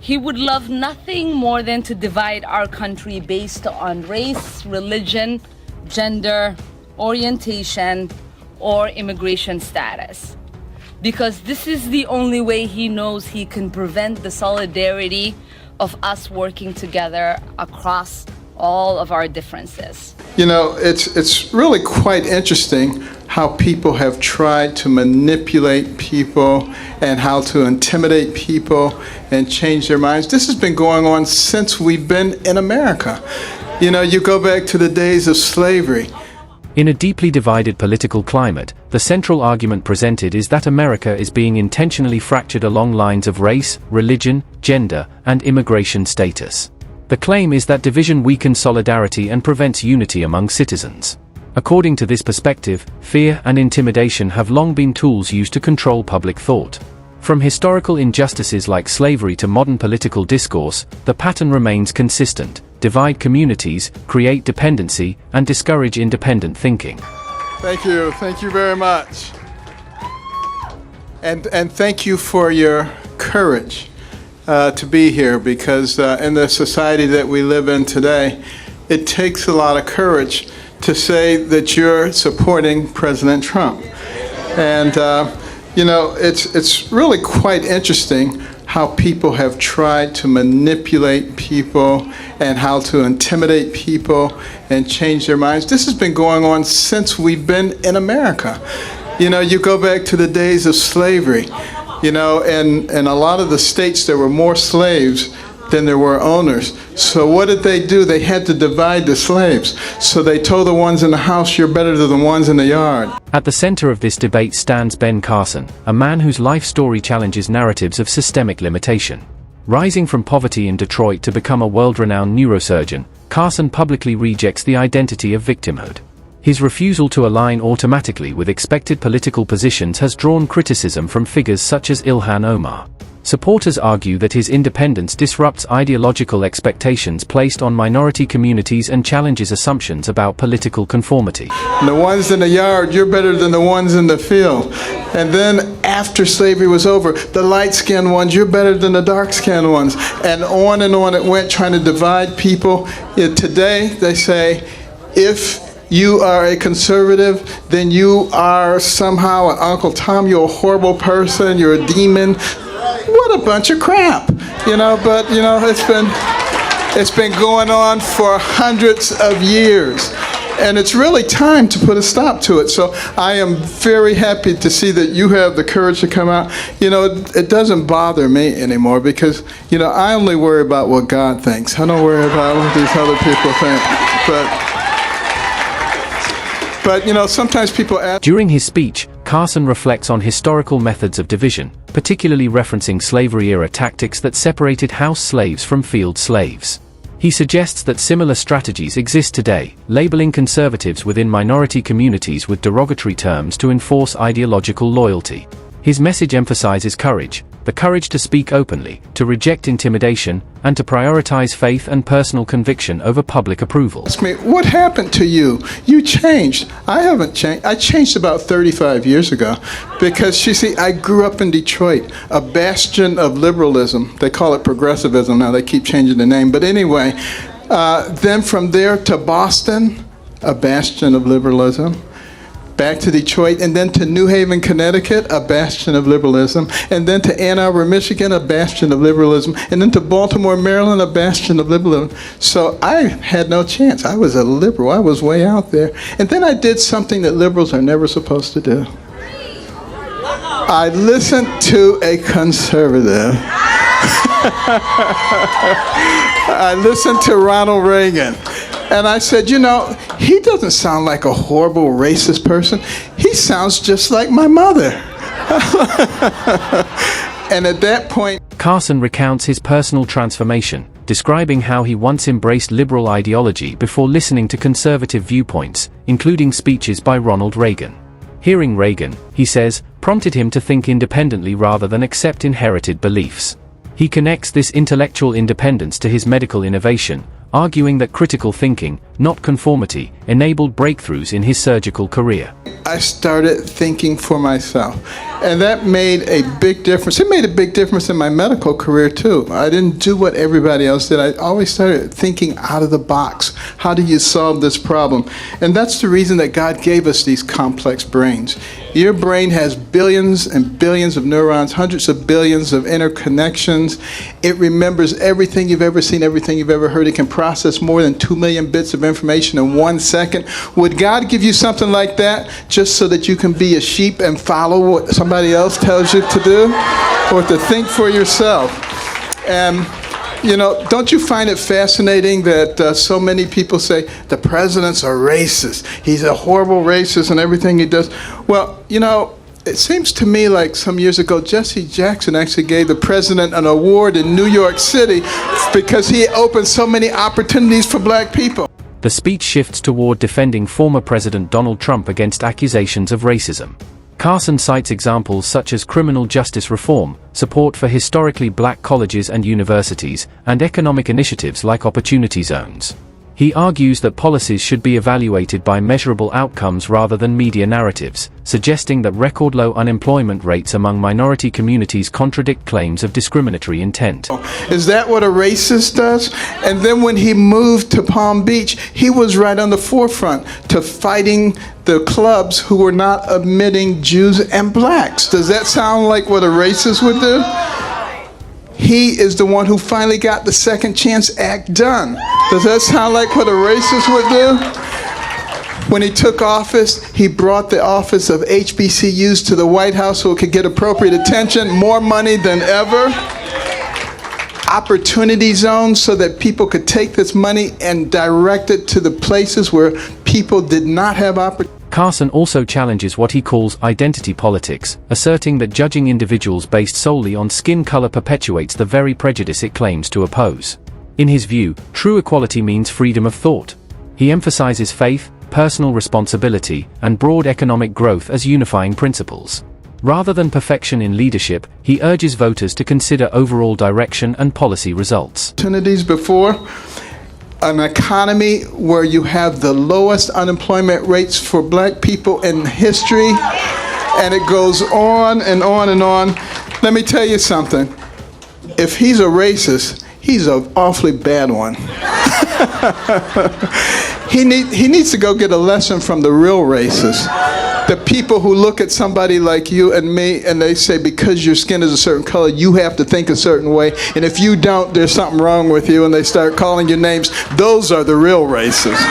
He would love nothing more than to divide our country based on race, religion, gender, orientation, or immigration status. Because this is the only way he knows he can prevent the solidarity of us working together across all of our differences. You know, it's really quite interesting how people have tried to manipulate people and how to intimidate people and change their minds. This has been going on since we've been in America. You know, you go back to the days of slavery. In a deeply divided political climate, the central argument presented is that America is being intentionally fractured along lines of race, religion, gender, and immigration status. The claim is that division weakens solidarity and prevents unity among citizens. According to this perspective, fear and intimidation have long been tools used to control public thought. From historical injustices like slavery to modern political discourse, the pattern remains consistent: divide communities, create dependency, and discourage independent thinking. Thank you very much. And thank you for your courage to be here, because in the society that we live in today, it takes a lot of courage to say that you're supporting President Trump. And you know, it's really quite interesting how people have tried to manipulate people and how to intimidate people and change their minds. This has been going on since we've been in America. You know, you go back to the days of slavery, you know, and in a lot of the states there were more slaves than there were owners. So what did they do? They had to divide the slaves. So they told the ones in the house, you're better than the ones in the yard. At the center of this debate stands Ben Carson, a man whose life story challenges narratives of systemic limitation. Rising from poverty in Detroit to become a world-renowned neurosurgeon, Carson publicly rejects the identity of victimhood. His refusal to align automatically with expected political positions has drawn criticism from figures such as Ilhan Omar. Supporters argue that his independence disrupts ideological expectations placed on minority communities and challenges assumptions about political conformity. The ones in the yard, you're better than the ones in the field. And then after slavery was over, the light-skinned ones, you're better than the dark-skinned ones. And on it went, trying to divide people. Today, they say, if you are a conservative, then you are somehow an Uncle Tom, you're a horrible person, you're a demon. What a bunch of crap, you know, but, you know, it's been going on for hundreds of years, and it's really time to put a stop to it. So I am very happy to see that you have the courage to come out. You know, it doesn't bother me anymore because, you know, I only worry about what God thinks. I don't worry about what these other people think. But you know, sometimes people ask... During his speech, Carson reflects on historical methods of division, particularly referencing slavery-era tactics that separated house slaves from field slaves. He suggests that similar strategies exist today, labeling conservatives within minority communities with derogatory terms to enforce ideological loyalty. His message emphasizes courage, the courage to speak openly, to reject intimidation, and to prioritize faith and personal conviction over public approval. Ask me, what happened to you? You changed. I haven't changed. I changed about 35 years ago because, you see, I grew up in Detroit, a bastion of liberalism. They call it progressivism now. They keep changing the name. But anyway, then from there to Boston, a bastion of liberalism. Back to Detroit, and then to New Haven, Connecticut, a bastion of liberalism, and then to Ann Arbor, Michigan, a bastion of liberalism, and then to Baltimore, Maryland, a bastion of liberalism. So I had no chance. I was a liberal. I was way out there. And then I did something that liberals are never supposed to do. I listened to a conservative. I listened to Ronald Reagan. And I said, you know, he doesn't sound like a horrible racist person. He sounds just like my mother. And at that point... Carson recounts his personal transformation, describing how he once embraced liberal ideology before listening to conservative viewpoints, including speeches by Ronald Reagan. Hearing Reagan, he says, prompted him to think independently rather than accept inherited beliefs. He connects this intellectual independence to his medical innovation, arguing that critical thinking, not conformity, enabled breakthroughs in his surgical career. I started thinking for myself, and that made a big difference. It made a big difference in my medical career too. I didn't do what everybody else did. I always started thinking out of the box. How do you solve this problem? And that's the reason that God gave us these complex brains. Your brain has billions and billions of neurons, hundreds of billions of interconnections. It remembers everything you've ever seen, everything you've ever heard. It can process more than 2 million bits of information in 1 second. Would God give you something like that just so that you can be a sheep and follow what somebody else tells you to do? Or to think for yourself? And you know, don't you find it fascinating that so many people say the president's a racist, he's a horrible racist and everything he does? Well, you know, it seems to me like some years ago, Jesse Jackson actually gave the president an award in New York City because he opened so many opportunities for black people. The speech shifts toward defending former President Donald Trump against accusations of racism. Carson cites examples such as criminal justice reform, support for historically black colleges and universities, and economic initiatives like opportunity zones. He argues that policies should be evaluated by measurable outcomes rather than media narratives, suggesting that record-low unemployment rates among minority communities contradict claims of discriminatory intent. Is that what a racist does? And then when he moved to Palm Beach, he was right on the forefront to fighting the clubs who were not admitting Jews and blacks. Does that sound like what a racist would do? He is the one who finally got the Second Chance Act done. Does that sound like what a racist would do? When he took office, he brought the office of HBCUs to the White House so it could get appropriate attention, more money than ever. Opportunity zones so that people could take this money and direct it to the places where people did not have opportunity. Carson also challenges what he calls identity politics, asserting that judging individuals based solely on skin color perpetuates the very prejudice it claims to oppose. In his view, true equality means freedom of thought. He emphasizes faith, personal responsibility, and broad economic growth as unifying principles. Rather than perfection in leadership, he urges voters to consider overall direction and policy results. Opportunities before. An economy where you have the lowest unemployment rates for black people in history, and it goes on and on and on. Let me tell you something. If he's a racist, he's an awfully bad one. He needs to go get a lesson from the real racists. The people who look at somebody like you and me and they say, because your skin is a certain color, you have to think a certain way, and if you don't, there's something wrong with you, and they start calling you names. Those are the real racists.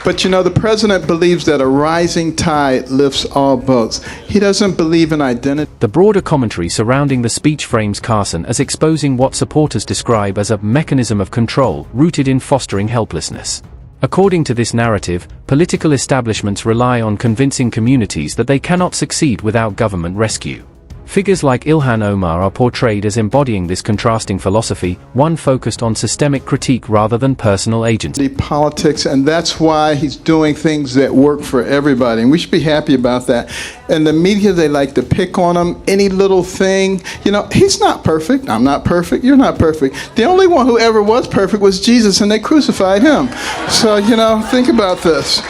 But you know, the president believes that a rising tide lifts all boats. He doesn't believe in identity. The broader commentary surrounding the speech frames Carson as exposing what supporters describe as a mechanism of control rooted in fostering helplessness. According to this narrative, political establishments rely on convincing communities that they cannot succeed without government rescue. Figures like Ilhan Omar are portrayed as embodying this contrasting philosophy, one focused on systemic critique rather than personal agency. Politics, and that's why he's doing things that work for everybody, and we should be happy about that. And the media, they like to pick on him, any little thing. You know, he's not perfect, I'm not perfect, you're not perfect. The only one who ever was perfect was Jesus, and they crucified him. So, you know, think about this.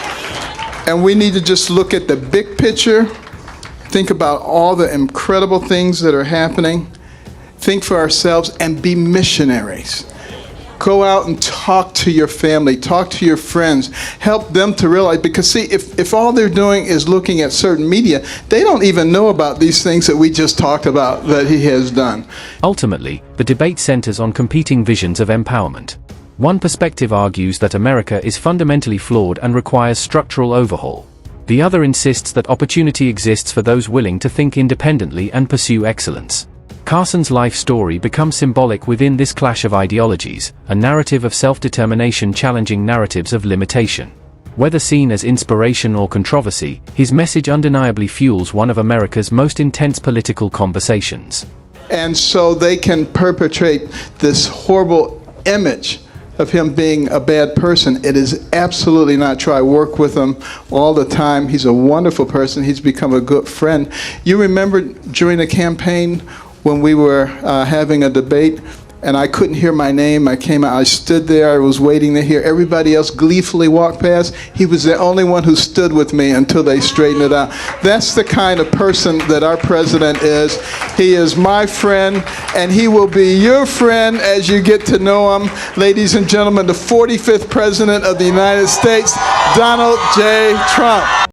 And we need to just look at the big picture. Think about all the incredible things that are happening. Think for ourselves and be missionaries. Go out and talk to your family, talk to your friends, help them to realize, because see, if all they're doing is looking at certain media, they don't even know about these things that we just talked about that he has done. Ultimately, the debate centers on competing visions of empowerment. One perspective argues that America is fundamentally flawed and requires structural overhaul. The other insists that opportunity exists for those willing to think independently and pursue excellence. Carson's life story becomes symbolic within this clash of ideologies, a narrative of self-determination challenging narratives of limitation. Whether seen as inspiration or controversy, his message undeniably fuels one of America's most intense political conversations. And so they can perpetrate this horrible image of him being a bad person. It is absolutely not true. I work with him all the time. He's a wonderful person. He's become a good friend. You remember during the campaign when we were having a debate, and I couldn't hear my name. I came out, I stood there, I was waiting to hear everybody else gleefully walk past. He was the only one who stood with me until they straightened it out. That's the kind of person that our president is. He is my friend, and he will be your friend as you get to know him. Ladies and gentlemen, the 45th President of the United States, Donald J. Trump.